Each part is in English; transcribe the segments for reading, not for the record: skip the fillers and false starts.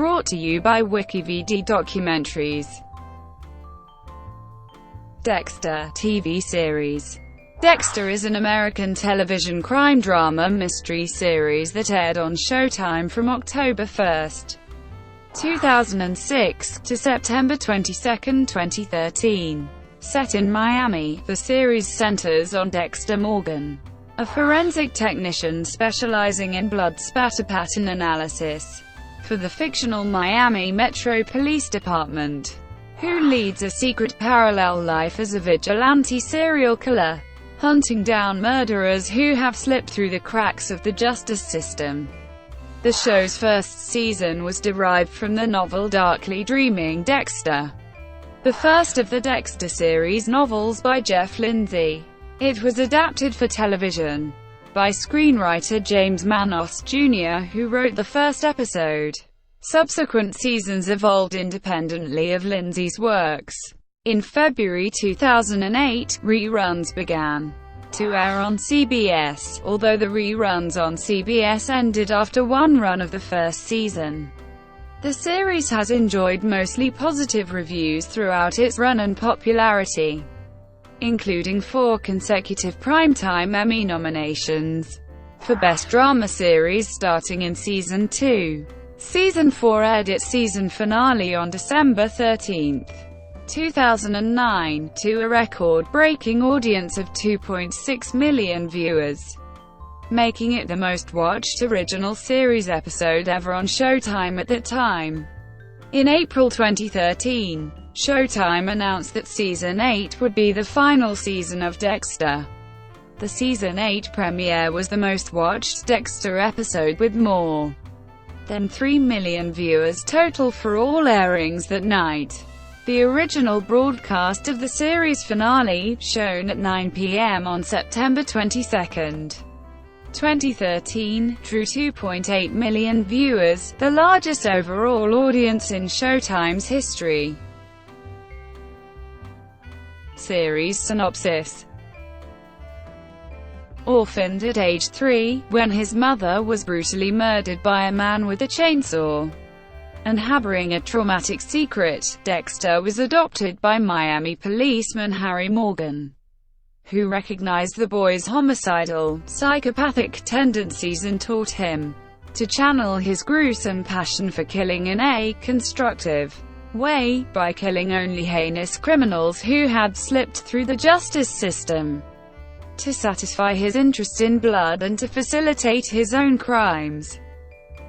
brought to you by WikiVD Documentaries. Dexter TV series. Dexter is an American television crime drama mystery series that aired on Showtime from October 1, 2006, to September 22, 2013. Set in Miami, the series centers on Dexter Morgan, a forensic technician specializing in blood spatter pattern analysis for the fictional Miami Metro Police Department, who leads a secret parallel life as a vigilante serial killer, hunting down murderers who have slipped through the cracks of the justice system. The show's first season was derived from the novel darkly Dreaming Dexter, the first of the Dexter series novels by Jeff Lindsay. It was adapted for television by screenwriter James Manos, Jr., who wrote the first episode. Subsequent seasons evolved independently of Lindsay's works. In February 2008, reruns began to air on CBS, although the reruns on CBS ended after one run of the first season. The series has enjoyed mostly positive reviews throughout its run and popularity, including 4 consecutive Primetime Emmy nominations for Best Drama Series starting in Season 2. Season 4 aired its season finale on December 13, 2009, to a record-breaking audience of 2.6 million viewers, making it the most-watched original series episode ever on Showtime at that time. In April 2013, Showtime announced that Season 8 would be the final season of Dexter. The Season 8 premiere was the most-watched Dexter episode with more than 3 million viewers total for all airings that night. The original broadcast of the series finale, shown at 9 p.m. on September 22, 2013, drew 2.8 million viewers, the largest overall audience in Showtime's history. Series synopsis. Orphaned at age 3, when his mother was brutally murdered by a man with a chainsaw, and harboring a traumatic secret, Dexter was adopted by Miami policeman Harry Morgan, who recognized the boy's homicidal, psychopathic tendencies and taught him to channel his gruesome passion for killing in a constructive way, by killing only heinous criminals who had slipped through the justice system, to satisfy his interest in blood and to facilitate his own crimes.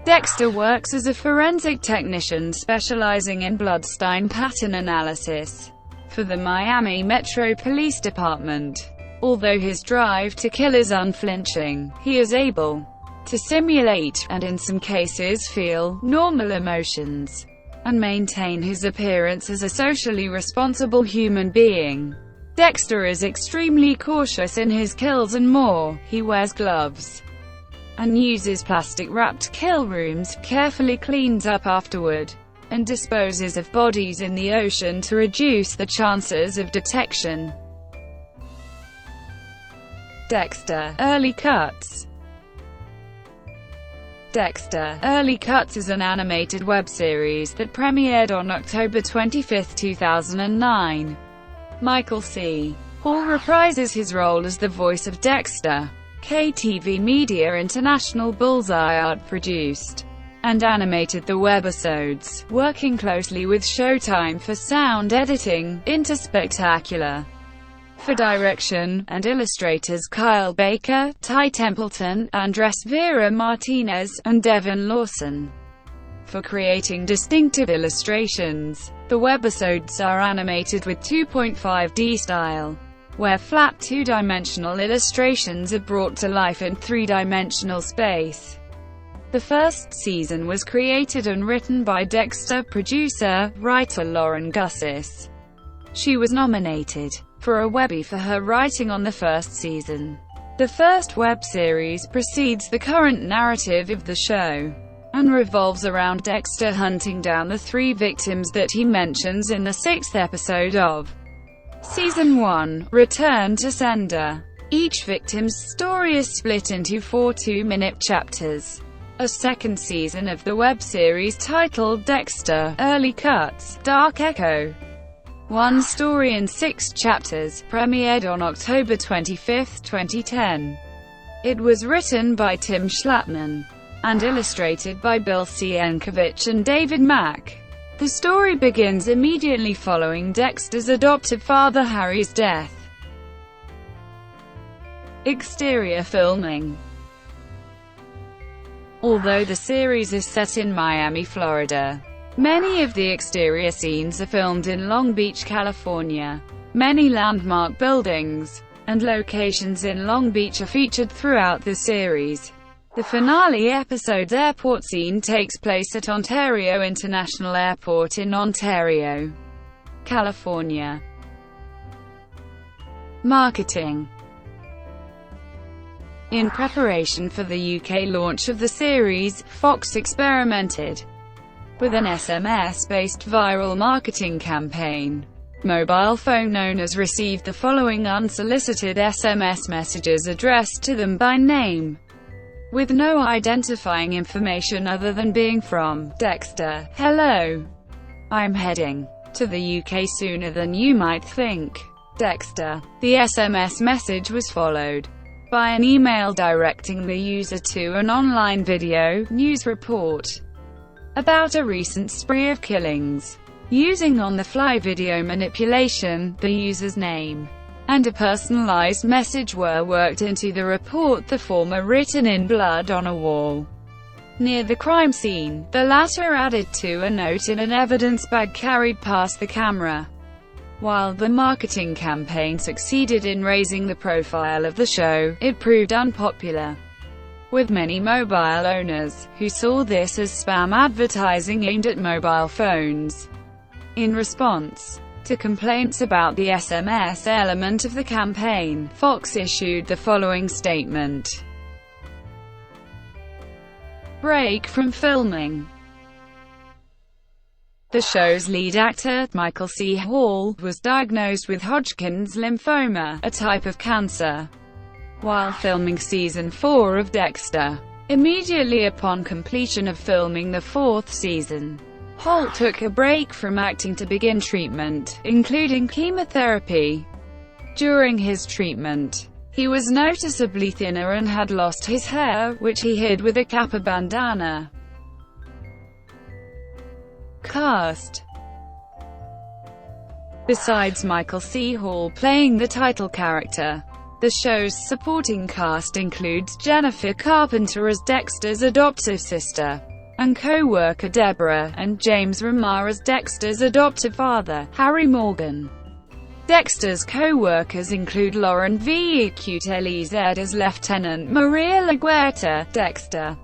Dexter works as a forensic technician specializing in bloodstain pattern analysis for the Miami Metro Police Department. Although his drive to kill is unflinching, he is able to simulate, and in some cases feel, normal emotions, and maintain his appearance as a socially responsible human being. Dexter is extremely cautious in his kills and more. He wears gloves and uses plastic-wrapped kill rooms, carefully cleans up afterward, and disposes of bodies in the ocean to reduce the chances of detection. Dexter Early Cuts. Dexter Early Cuts is an animated web series that premiered on October 25, 2009. Michael C. Hall reprises his role as the voice of Dexter. KTV Media International Bullseye Art produced and animated the webisodes, working closely with Showtime for sound editing, Interspectacular for direction, and illustrators Kyle Baker, Ty Templeton, Andres Vera Martinez, and Devin Lawson for creating distinctive illustrations. The webisodes are animated with 2.5D style, where flat 2-dimensional illustrations are brought to life in 3-dimensional space. The first season was created and written by Dexter producer-writer Lauren Gussis. She was nominated for a Webby for her writing on the first season. The first web series precedes the current narrative of the show, and revolves around Dexter hunting down the 3 victims that he mentions in the 6th episode of Season 1, Return to Sender. Each victim's story is split into 4 2-minute chapters. a second season of the web series titled Dexter: Early Cuts, Dark Echo. One story in 6 chapters, premiered on October 25, 2010. It was written by Tim Schlappman and illustrated by Bill Sienkiewicz and David Mack. The story begins immediately following Dexter's adoptive father Harry's death. Exterior filming. Although the series is set in Miami, Florida, many of the exterior scenes are filmed in Long Beach, California. Many landmark buildings and locations in Long Beach are featured throughout the series. The finale episode's airport scene takes place at Ontario International Airport in Ontario, California. Marketing. In preparation for the UK launch of the series, Fox experimented with an SMS-based viral marketing campaign. Mobile phone owners received the following unsolicited SMS messages addressed to them by name, with no identifying information other than being from Dexter. Hello. I'm heading to the UK sooner than you might think. Dexter. The SMS message was followed by an email directing the user to an online video news report about a recent spree of killings. Using on-the-fly video manipulation, the user's name and a personalized message were worked into the report, the former written in blood on a wall near the crime scene, the latter added to a note in an evidence bag carried past the camera. While the marketing campaign succeeded in raising the profile of the show, it proved unpopular with many mobile owners, who saw this as spam advertising aimed at mobile phones. In response to complaints about the SMS element of the campaign, Fox issued the following statement. Break from filming. The show's lead actor, Michael C. Hall, was diagnosed with Hodgkin's lymphoma, a type of cancer, while filming Season 4 of Dexter. Immediately upon completion of filming the 4th season, Hall took a break from acting to begin treatment, including chemotherapy. During his treatment, he was noticeably thinner and had lost his hair, which he hid with a kappa bandana. Cast. Besides Michael C. Hall playing the title character, the show's supporting cast includes Jennifer Carpenter as Dexter's adoptive sister and co-worker Deborah, and James Remar as Dexter's adoptive father, Harry Morgan. Dexter's co-workers include Lauren Vecut-Elized as Lieutenant Maria LaGuerta, Dexter,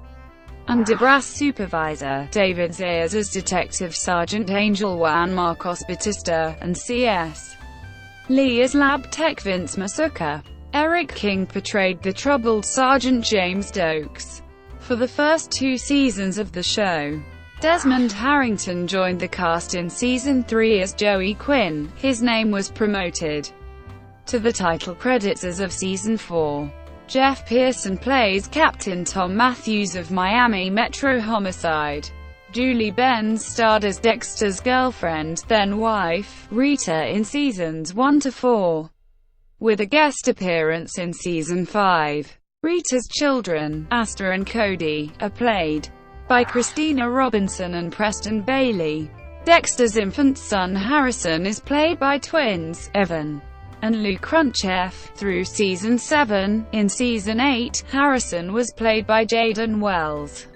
and DeBra's supervisor, David Zayas as Detective Sergeant Angel Juan Marcos Batista, and C.S. Lee as Lab Tech Vince Masuka. Eric King portrayed the troubled Sergeant James Dokes for the first 2 seasons of the show. Desmond Harrington joined the cast in Season 3 as Joey Quinn. His name was promoted to the title credits as of Season 4. Jeff Pearson plays Captain Tom Matthews of Miami Metro Homicide. Julie Benz starred as Dexter's girlfriend, then wife, Rita in Seasons 1 to 4, with a guest appearance in Season 5. Rita's children, Asta and Cody, are played by Christina Robinson and Preston Bailey. Dexter's infant son Harrison is played by twins, Evan and Lou Crunchef, through Season 7. In Season 8, Harrison was played by Jaden Wells.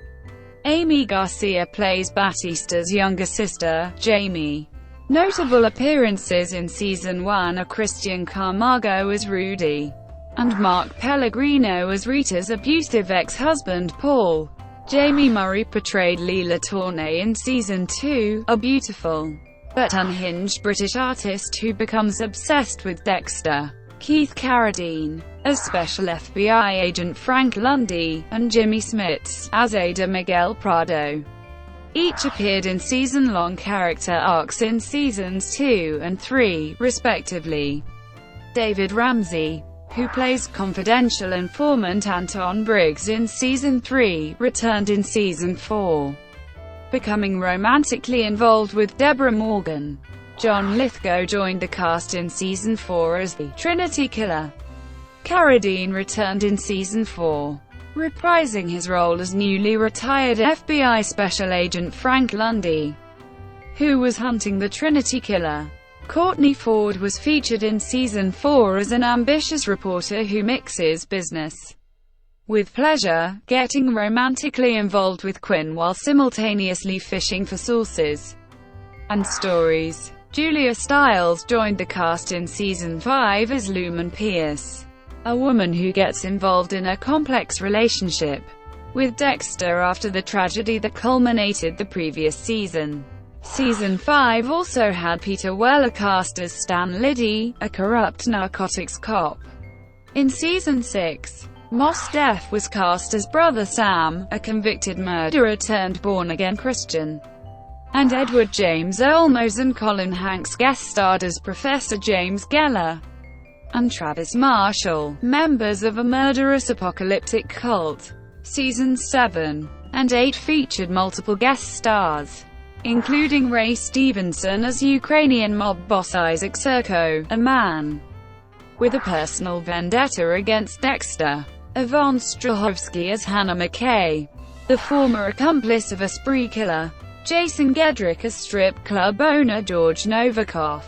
Amy Garcia plays Batista's younger sister, Jamie. Notable appearances in Season 1 are Christian Camargo as Rudy, and Mark Pellegrino as Rita's abusive ex-husband Paul. Jamie Murray portrayed Leela Tourney in Season 2, a beautiful but unhinged British artist who becomes obsessed with Dexter. Keith Carradine as Special FBI Agent Frank Lundy, and Jimmy Smits as Ada Miguel Prado. Each appeared in season-long character arcs in Seasons 2 and 3, respectively. David Ramsey who plays confidential informant Anton Briggs in Season 3, returned in Season 4, becoming romantically involved with Deborah Morgan. John Lithgow joined the cast in Season 4 as the Trinity Killer. Carradine returned in Season 4, reprising his role as newly retired FBI Special Agent Frank Lundy, who was hunting the Trinity Killer. Courtney Ford was featured in Season 4 as an ambitious reporter who mixes business with pleasure, getting romantically involved with Quinn while simultaneously fishing for sources and stories. Julia Stiles joined the cast in Season 5 as Lumen Pierce, a woman who gets involved in a complex relationship with Dexter after the tragedy that culminated the previous season. Season 5 also had Peter Weller cast as Stan Liddy, a corrupt narcotics cop. In Season 6, Mos Def was cast as Brother Sam, a convicted murderer turned born-again Christian. And Edward James Olmos and Colin Hanks guest starred as Professor James Geller and Travis Marshall, members of a murderous apocalyptic cult. Seasons 7 and 8 featured multiple guest stars, including Ray Stevenson as Ukrainian mob boss Isaac Serko, a man with a personal vendetta against Dexter. Yvonne Strahovski as Hannah McKay, the former accomplice of a spree killer. Jason Gedrick as strip club owner George Novikov,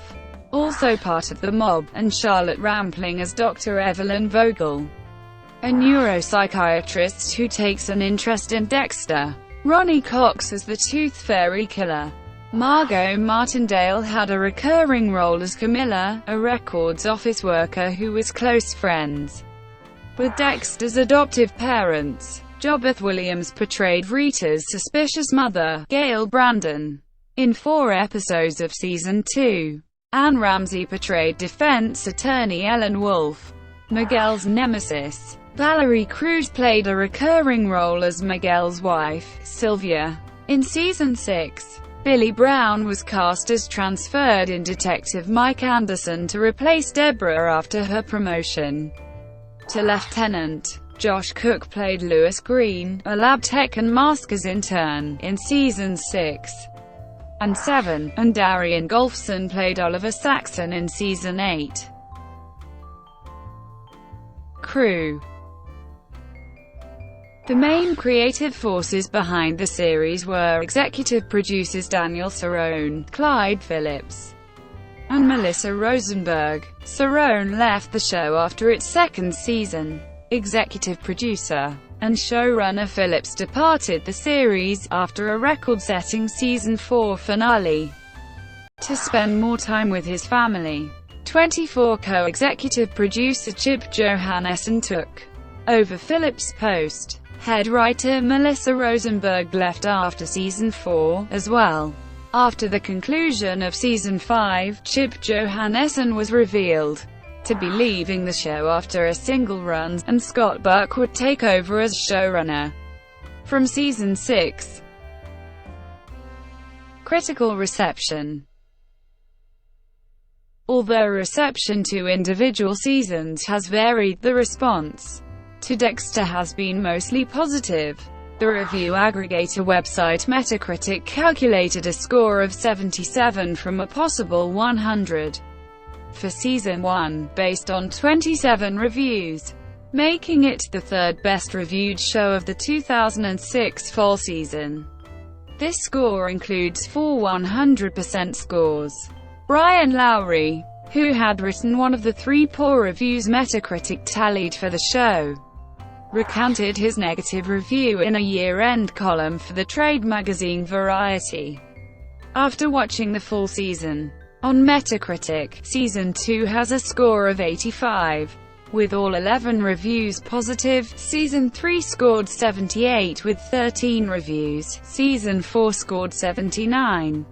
also part of the mob, and Charlotte Rampling as Dr. Evelyn Vogel, a neuropsychiatrist who takes an interest in Dexter. Ronnie Cox as the Tooth Fairy Killer. Margot Martindale had a recurring role as Camilla, a records office worker who was close friends with Dexter's adoptive parents. Jobeth Williams portrayed Rita's suspicious mother, Gail Brandon, in 4 episodes of Season 2. Anne Ramsey portrayed defense attorney Ellen Wolfe, Miguel's nemesis. Valerie Cruz played a recurring role as Miguel's wife, Sylvia. In Season 6, Billy Brown was cast as transferred-in detective Mike Anderson to replace Deborah after her promotion to lieutenant. Josh Cook played Lewis Green, a lab tech and maskers intern, in Seasons 6 and 7, and Darian Golfson played Oliver Saxon in Season 8. Crew. The main creative forces behind the series were executive producers Daniel Cerrone, Clyde Phillips, and Melissa Rosenberg. Cerrone left the show after its 2nd season. Executive producer and showrunner Phillips departed the series, after a record-setting Season 4 finale, to spend more time with his family. 24 co-executive producer Chip Johannesson took over Phillips' post. Head writer Melissa Rosenberg left after Season 4, as well. After the conclusion of Season 5, Chip Johannesson was revealed to be leaving the show after a single run, and Scott Buck would take over as showrunner from Season 6. Critical reception. Although reception to individual seasons has varied, the response to Dexter has been mostly positive. The review aggregator website Metacritic calculated a score of 77 from a possible 100 for Season 1, based on 27 reviews, making it the 3rd best reviewed show of the 2006 fall season. This score includes 4 100% scores. Brian Lowry, who had written one of the 3 poor reviews Metacritic tallied for the show, recanted his negative review in a year-end column for the trade magazine Variety after watching the full season. On Metacritic, Season 2 has a score of 85, with all 11 reviews positive. Season 3 scored 78 with 13 reviews. Season 4 scored 79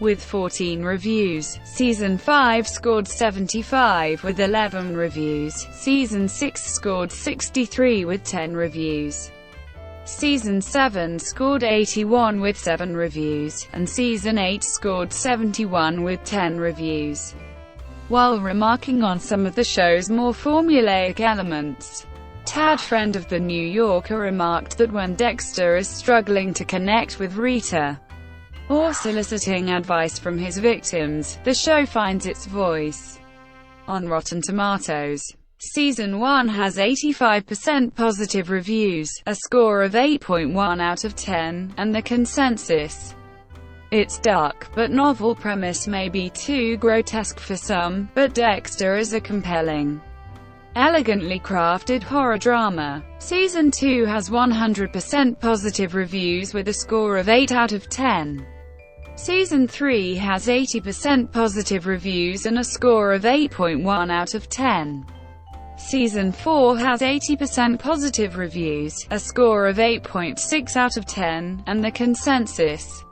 with 14 reviews. Season 5 scored 75 with 11 reviews. Season 6 scored 63 with 10 reviews. Season 7 scored 81 with 7 reviews, and Season 8 scored 71 with 10 reviews. while remarking on some of the show's more formulaic elements. Tad Friend of The New Yorker remarked that when Dexter is struggling to connect with Rita, or soliciting advice from his victims, the show finds its voice. On Rotten Tomatoes, Season 1 has 85% positive reviews, a score of 8.1 out of 10, and the consensus. Its dark, but novel premise may be too grotesque for some, but Dexter is a compelling, elegantly crafted horror drama. Season 2 has 100% positive reviews with a score of 8 out of 10. Season 3 has 80% positive reviews and a score of 8.1 out of 10. Season 4 has 80% positive reviews, a score of 8.6 out of 10, and the consensus.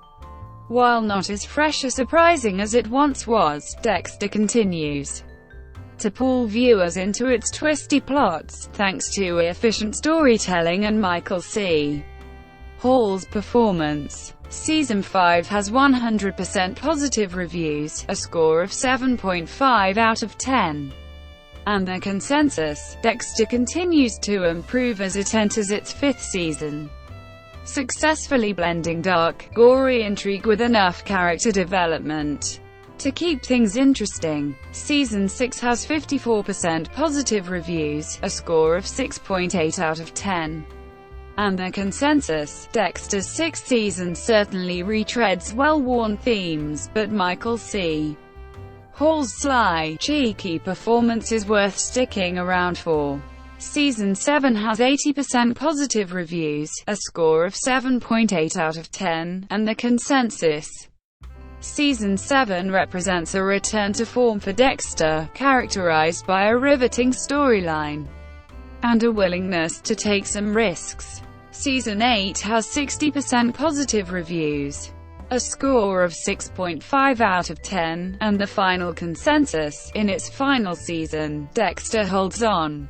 While not as fresh or surprising as it once was, Dexter continues to pull viewers into its twisty plots, thanks to efficient storytelling and Michael C. Hall's performance. Season 5 has 100% positive reviews, a score of 7.5 out of 10. And the consensus. Dexter continues to improve as it enters its 5th season, successfully blending dark, gory intrigue with enough character development to keep things interesting. Season 6 has 54% positive reviews, a score of 6.8 out of 10. And the consensus. Dexter's 6th season certainly retreads well-worn themes, but Michael C. Hall's sly, cheeky performance is worth sticking around for. Season 7 has 80% positive reviews, a score of 7.8 out of 10, and the consensus. Season 7 represents a return to form for Dexter, characterized by a riveting storyline and a willingness to take some risks. Season 8 has 60% positive reviews, a score of 6.5 out of 10, and the final consensus. In its final season, Dexter holds on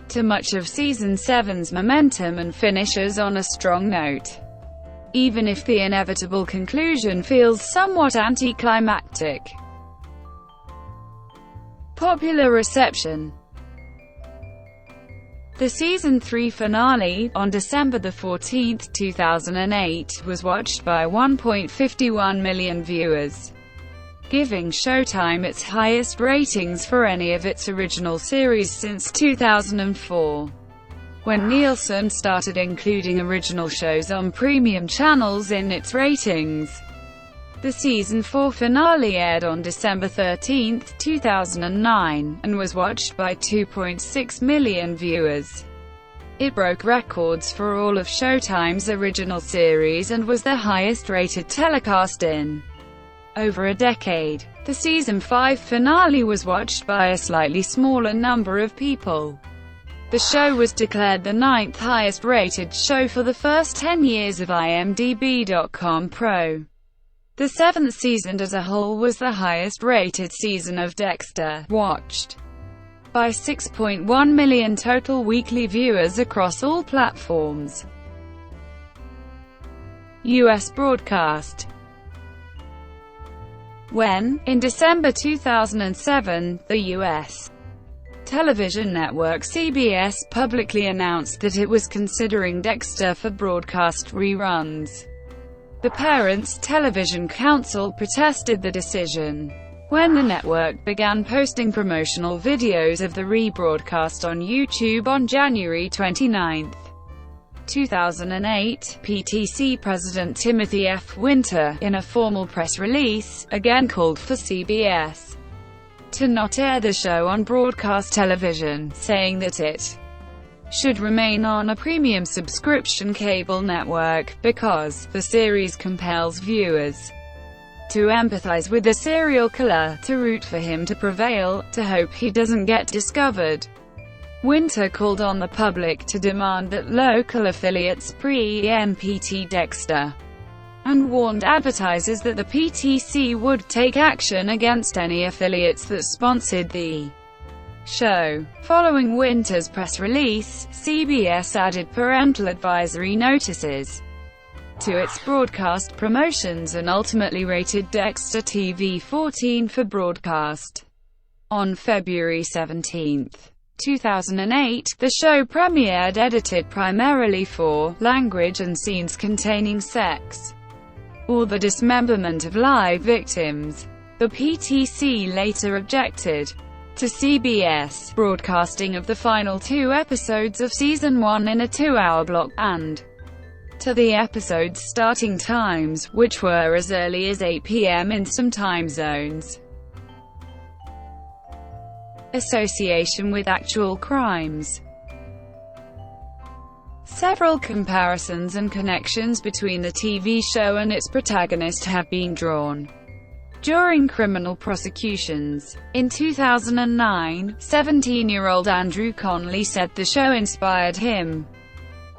to much of Season 7's momentum and finishes on a strong note, even if the inevitable conclusion feels somewhat anticlimactic. Popular reception. The Season 3 finale, on December 14, 2008, was watched by 1.51 million viewers, giving Showtime its highest ratings for any of its original series since 2004, when Nielsen started including original shows on premium channels in its ratings. The Season 4 finale aired on December 13, 2009, and was watched by 2.6 million viewers. It broke records for all of Showtime's original series and was the highest-rated telecast in over a decade. The Season 5 finale was watched by a slightly smaller number of people. The show was declared the 9th highest-rated show for the first 10 years of IMDb.com Pro. The 7th season as a whole was the highest-rated season of Dexter, watched by 6.1 million total weekly viewers across all platforms. U.S. broadcast. When, in December 2007, the U.S. television network CBS publicly announced that it was considering Dexter for broadcast reruns, the Parents Television Council protested the decision. When the network began posting promotional videos of the rebroadcast on YouTube on January 29, 2008, PTC President Timothy F. Winter, in a formal press release, again called for CBS to not air the show on broadcast television, saying that it should remain on a premium subscription cable network, because the series compels viewers to empathize with the serial killer, to root for him to prevail, to hope he doesn't get discovered. Winter called on the public to demand that local affiliates pre-empt Dexter, and warned advertisers that the PTC would take action against any affiliates that sponsored the show. Following Winter's press release, CBS added parental advisory notices to its broadcast promotions and ultimately rated Dexter TV 14 for broadcast. On February 17, 2008, the show premiered edited primarily for language and scenes containing sex or the dismemberment of live victims. The PTC later objected to CBS broadcasting of the final 2 episodes of Season 1 in a 2-hour block, and to the episodes' starting times, which were as early as 8 p.m. in some time zones. Association with actual crimes. Several comparisons and connections between the TV show and its protagonist have been drawn during criminal prosecutions. In 2009, 17-year-old Andrew Conley said the show inspired him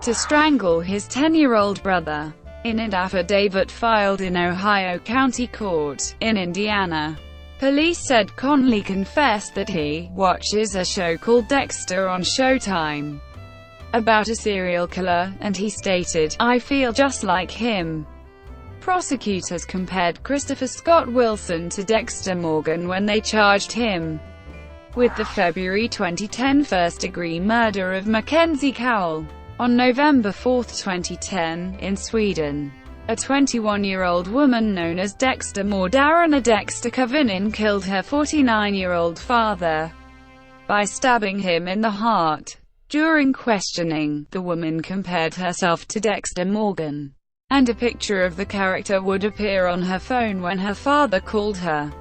to strangle his 10-year-old brother. In an affidavit filed in Ohio County Court, in Indiana, police said Conley confessed that he watches a show called Dexter on Showtime about a serial killer, and he stated, "I feel just like him." Prosecutors compared Christopher Scott Wilson to Dexter Morgan when they charged him with the February 2010 first-degree murder of Mackenzie Cowell. On November 4, 2010, in Sweden, a 21-year-old woman known as Dexter Morgan Dexter Kavinin killed her 49-year-old father by stabbing him in the heart. During questioning, the woman compared herself to Dexter Morgan, and a picture of the character would appear on her phone when her father called her.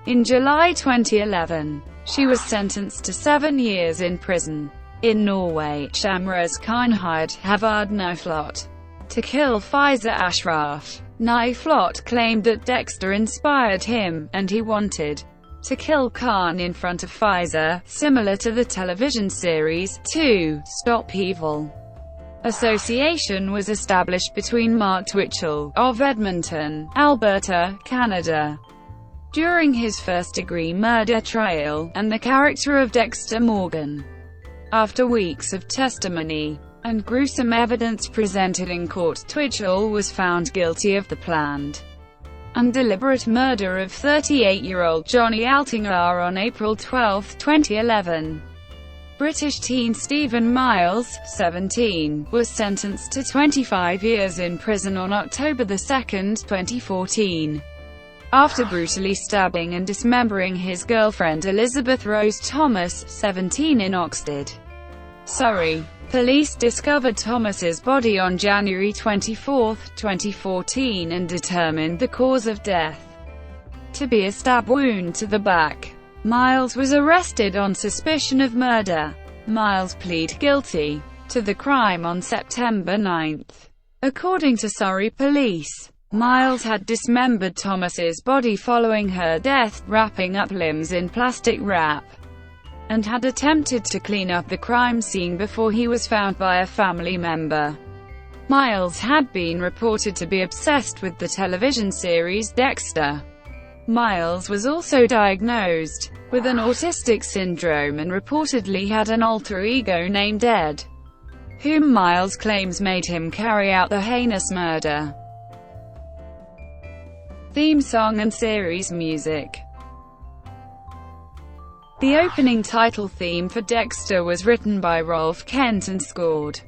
In July 2011, she was sentenced to 7 years in prison. In Norway, Shamraz Khan hired Havard Niflot to kill Faiza Ashraf. Niflot claimed that Dexter inspired him, and he wanted to kill Khan in front of Faiza, similar to the television series, To Stop Evil. Association was established between Mark Twitchell, of Edmonton, Alberta, Canada, during his first-degree murder trial, and the character of Dexter Morgan. After weeks of testimony and gruesome evidence presented in court, Twitchell was found guilty of the planned and deliberate murder of 38-year-old Johnny Altinger on April 12, 2011. British teen Stephen Miles, 17, was sentenced to 25 years in prison on October 2, 2014, after brutally stabbing and dismembering his girlfriend Elizabeth Rose Thomas, 17, in Oxted, Surrey. Police discovered Thomas's body on January 24, 2014 and determined the cause of death to be a stab wound to the back. Miles was arrested on suspicion of murder. Miles pleaded guilty to the crime on September 9. According to Surrey Police, Miles had dismembered Thomas's body following her death, wrapping up limbs in plastic wrap, and had attempted to clean up the crime scene before he was found by a family member. Miles had been reported to be obsessed with the television series Dexter. Miles was also diagnosed with an autistic syndrome and reportedly had an alter ego named Ed, whom Miles claims made him carry out the heinous murder. Theme song and series music. The opening title theme for Dexter was written by Rolf Kent and scored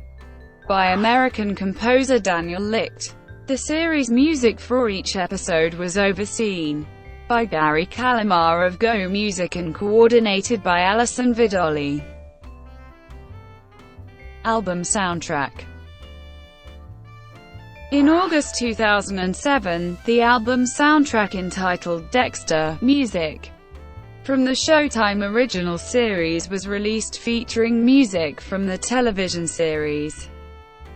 by American composer Daniel Licht. The series music for each episode was overseen by Gary Calamar of Go Music and coordinated by Alison Vidoli. Album soundtrack. In August 2007, the album soundtrack entitled Dexter Music from the Showtime original series was released, featuring music from the television series.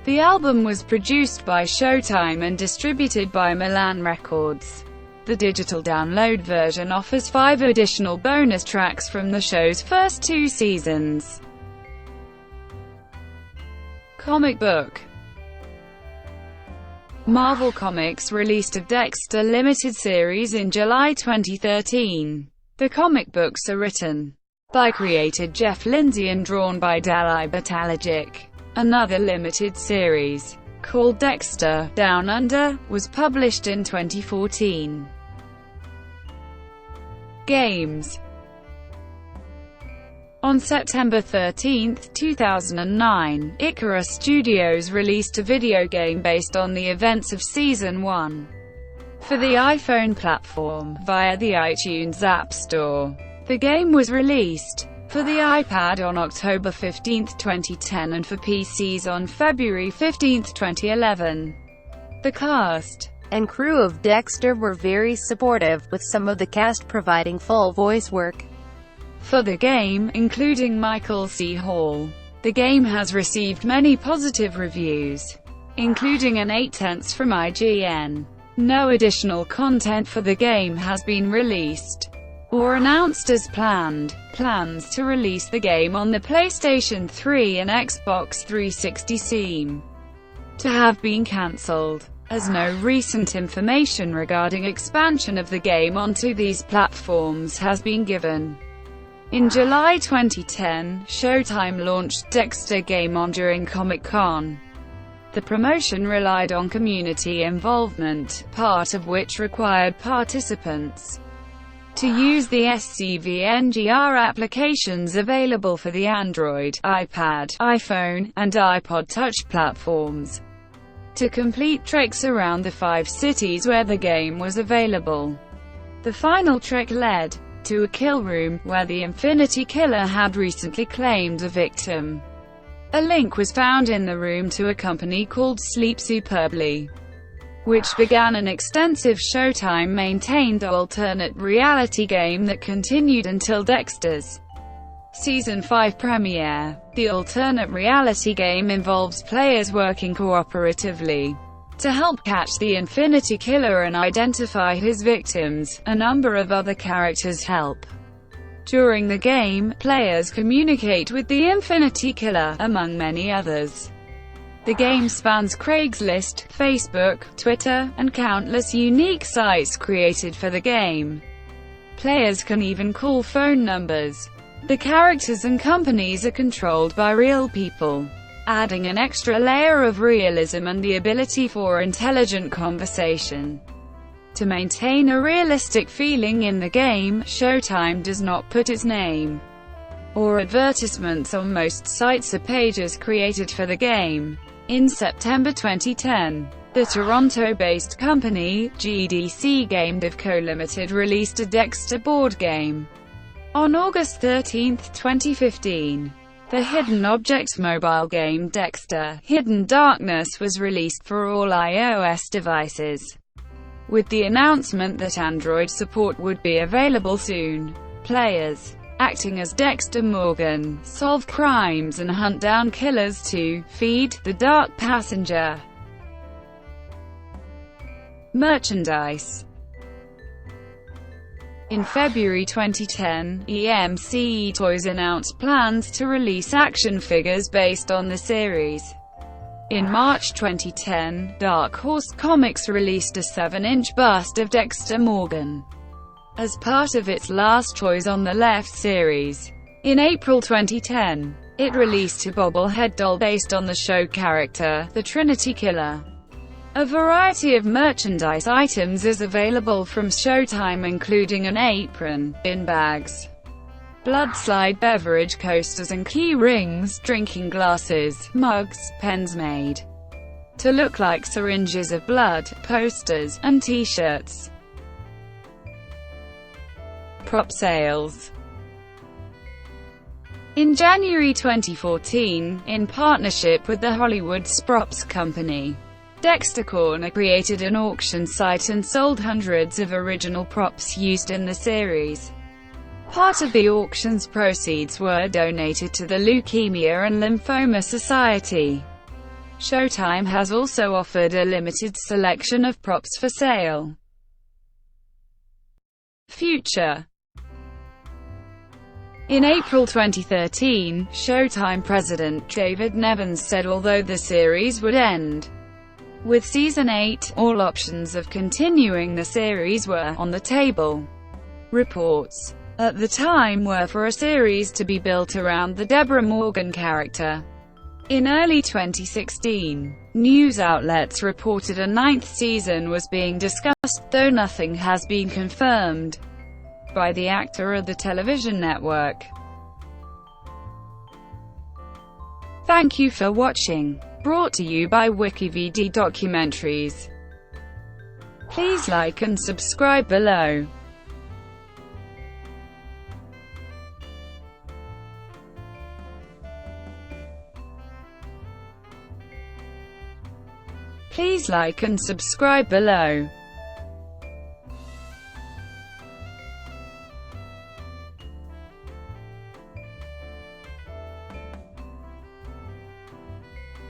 The album was produced by Showtime and distributed by Milan Records. The digital download version offers 5 additional bonus tracks from the show's first 2 seasons. Comic book. Marvel Comics released a Dexter limited series in July 2013. The comic books are written by creator Jeff Lindsay and drawn by Dali Batalagic. Another limited series, called Dexter Down Under, was published in 2014. Games. On September 13, 2009, Icarus Studios released a video game based on the events of Season 1 for the iPhone platform, via the iTunes App Store. The game was released for the iPad on October 15, 2010 and for PCs on February 15, 2011. The cast and crew of Dexter were very supportive, with some of the cast providing full voice work for the game, including Michael C. Hall. The game has received many positive reviews, including an 8/10 from IGN. No additional content for the game has been released or announced as planned. Plans to release the game on the PlayStation 3 and Xbox 360 seem to have been cancelled, as no recent information regarding expansion of the game onto these platforms has been given. In July 2010, Showtime launched Dexter Game On during Comic-Con. The promotion relied on community involvement, part of which required participants to use the SCVNGR applications available for the Android, iPad, iPhone, and iPod Touch platforms to complete tricks around the 5 cities where the game was available. The final trick led to a kill room, where the Infinity Killer had recently claimed a victim. A link was found in the room to a company called Sleep Superbly, which began an extensive Showtime-maintained alternate reality game that continued until Dexter's Season 5 premiere. The alternate reality game involves players working cooperatively to help catch the Infinity Killer and identify his victims. A number of other characters help. During the game, players communicate with the Infinity Killer, among many others. The game spans Craigslist, Facebook, Twitter, and countless unique sites created for the game. Players can even call phone numbers. The characters and companies are controlled by real people, adding an extra layer of realism and the ability for intelligent conversation. To maintain a realistic feeling in the game, Showtime does not put its name or advertisements on most sites or pages created for the game. In September 2010, the Toronto-based company, GDC Game Dev Co. Limited released a Dexter board game. On August 13, 2015, the hidden object mobile game Dexter: Hidden Darkness was released for all iOS devices, with the announcement that Android support would be available soon. Players, acting as Dexter Morgan, solve crimes and hunt down killers to feed the Dark Passenger. Merchandise. In February 2010, EMC Toys announced plans to release action figures based on the series. In March 2010, Dark Horse Comics released a 7-inch bust of Dexter Morgan as part of its Last Toys on the Left series. In April 2010, it released a bobblehead doll based on the show character, the Trinity Killer. A variety of merchandise items is available from Showtime, including an apron, bin bags, bloodslide beverage coasters and key rings, drinking glasses, mugs, pens made to look like syringes of blood, posters, and t-shirts. Prop sales. In January 2014, in partnership with the Hollywood Props Company, Dexter Corner created an auction site and sold hundreds of original props used in the series. Part of the auction's proceeds were donated to the Leukemia and Lymphoma Society. Showtime has also offered a limited selection of props for sale. Future. In April 2013, Showtime president David Nevins said although the series would end with Season 8, all options of continuing the series were on the table. Reports at the time were for a series to be built around the Deborah Morgan character. In early 2016, news outlets reported a 9th season was being discussed, though nothing has been confirmed by the actor or the television network. Thank you for watching. Brought to you by WikiVD Documentaries. Please like and subscribe below. Please like and subscribe below.